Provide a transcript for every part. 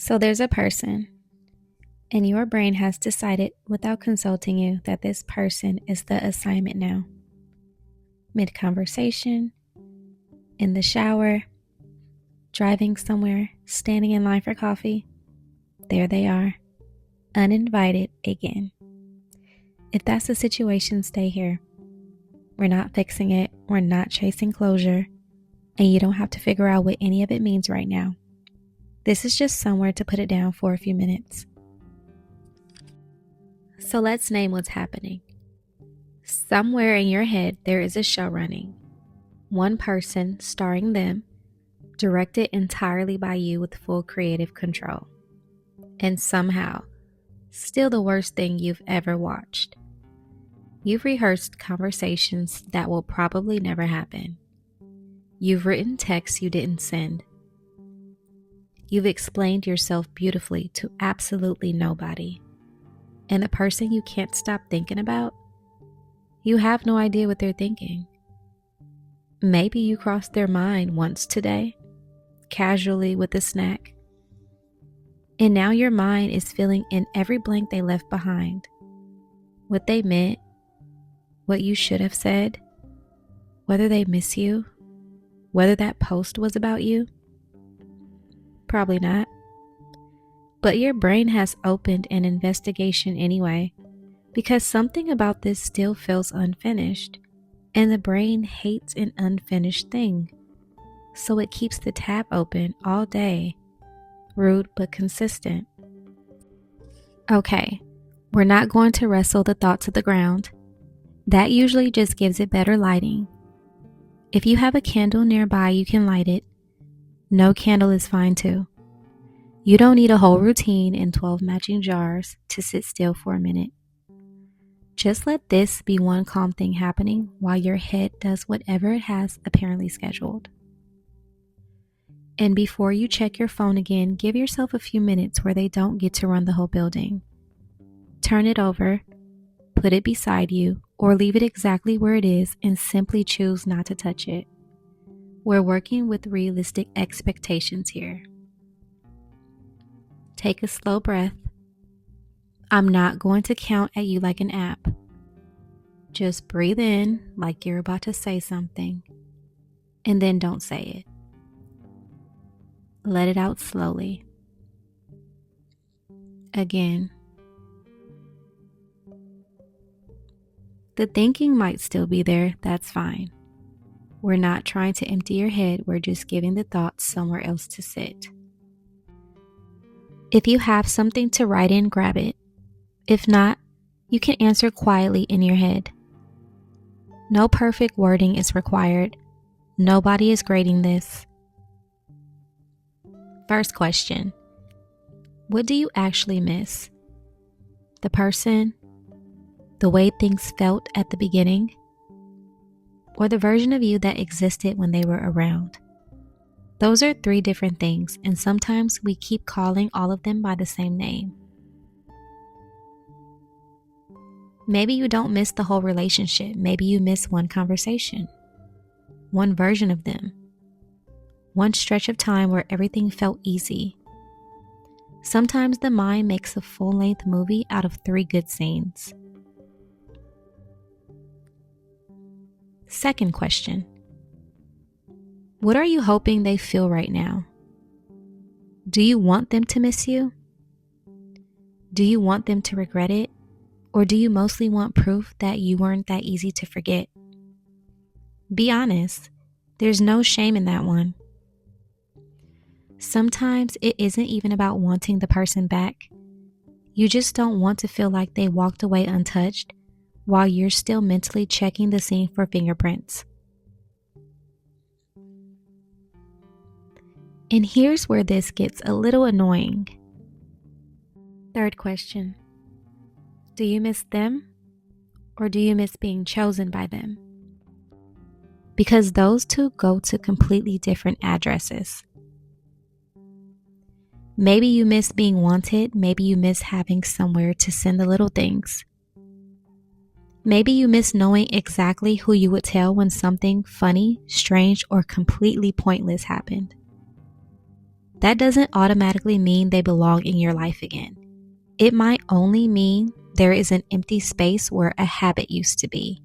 So there's a person, and your brain has decided without consulting you that this person is the assignment now. Mid-conversation, in the shower, driving somewhere, standing in line for coffee, there they are, uninvited again. If that's the situation, stay here. We're not fixing it, we're not chasing closure, and you don't have to figure out what any of it means right now. This is just somewhere to put it down for a few minutes. So let's name what's happening. Somewhere in your head, there is a show running. One person starring them, directed entirely by you with full creative control. And somehow, still the worst thing you've ever watched. You've rehearsed conversations that will probably never happen. You've written texts you didn't send. You've explained yourself beautifully to absolutely nobody. And the person you can't stop thinking about, you have no idea what they're thinking. Maybe you crossed their mind once today, casually with a snack. And now your mind is filling in every blank they left behind. What they meant, what you should have said, whether they miss you, whether that post was about you. Probably not. But your brain has opened an investigation anyway, because something about this still feels unfinished, and the brain hates an unfinished thing. So it keeps the tab open all day. Rude but consistent. Okay, we're not going to wrestle the thought to the ground. That usually just gives it better lighting. If you have a candle nearby, you can light it. No candle is fine too. You don't need a whole routine and 12 matching jars to sit still for a minute. Just let this be one calm thing happening while your head does whatever it has apparently scheduled. And before you check your phone again, give yourself a few minutes where they don't get to run the whole building. Turn it over, put it beside you, or leave it exactly where it is and simply choose not to touch it. We're working with realistic expectations here. Take a slow breath. I'm not going to count at you like an app. Just breathe in like you're about to say something, and then don't say it. Let it out slowly. Again. The thinking might still be there, that's fine. We're not trying to empty your head, we're just giving the thoughts somewhere else to sit. If you have something to write in, grab it. If not, you can answer quietly in your head. No perfect wording is required. Nobody is grading this. First question. What do you actually miss? The person? The way things felt at the beginning? Or the version of you that existed when they were around? Those are 3 different things, and sometimes we keep calling all of them by the same name. Maybe you don't miss the whole relationship. Maybe you miss one conversation, one version of them, one stretch of time where everything felt easy. Sometimes the mind makes a full-length movie out of 3 good scenes. Second question. What are you hoping they feel right now? Do you want them to miss you? Do you want them to regret it? Or do you mostly want proof that you weren't that easy to forget? Be honest. There's no shame in that one. Sometimes it isn't even about wanting the person back. You just don't want to feel like they walked away untouched while you're still mentally checking the scene for fingerprints. And here's where this gets a little annoying. Third question. Do you miss them, or do you miss being chosen by them? Because those 2 go to completely different addresses. Maybe you miss being wanted. Maybe you miss having somewhere to send the little things. Maybe you miss knowing exactly who you would tell when something funny, strange, or completely pointless happened. that doesn't automatically mean they belong in your life again. It might only mean there is an empty space where a habit used to be.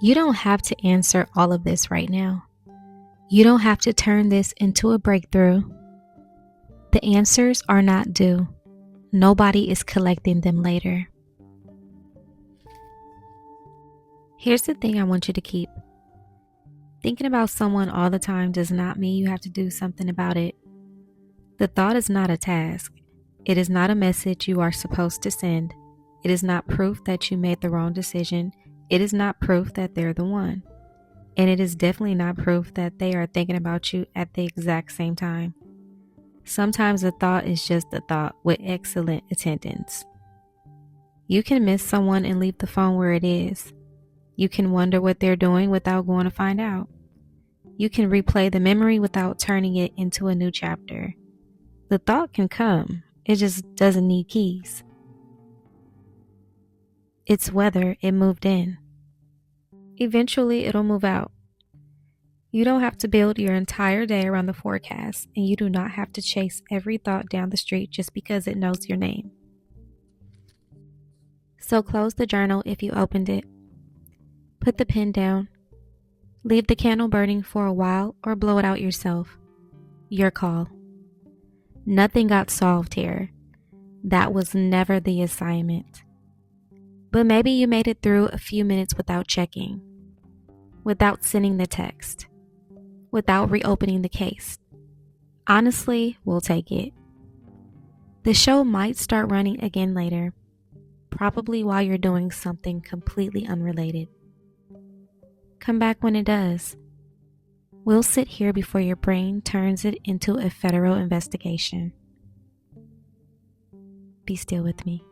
You don't have to answer all of this right now. You don't have to turn this into a breakthrough. The answers are not due. Nobody is collecting them later. Here's the thing I want you to keep. Thinking about someone all the time does not mean you have to do something about it. The thought is not a task. It is not a message you are supposed to send. It is not proof that you made the wrong decision. It is not proof that they're the one. And it is definitely not proof that they are thinking about you at the exact same time. Sometimes a thought is just a thought with excellent attendance. You can miss someone and leave the phone where it is. You can wonder what they're doing without going to find out. You can replay the memory without turning it into a new chapter. The thought can come. It just doesn't need keys. It's whether it moved in. Eventually, it'll move out. You don't have to build your entire day around the forecast, and you do not have to chase every thought down the street just because it knows your name. So close the journal if you opened it. Put the pen down. Leave the candle burning for a while or blow it out yourself. Your call. Nothing got solved here. That was never the assignment. But maybe you made it through a few minutes without checking, without sending the text, without reopening the case. Honestly, we'll take it. The show might start running again later, probably while you're doing something completely unrelated. Come back when it does. We'll sit here before your brain turns it into a federal investigation. Be still with me.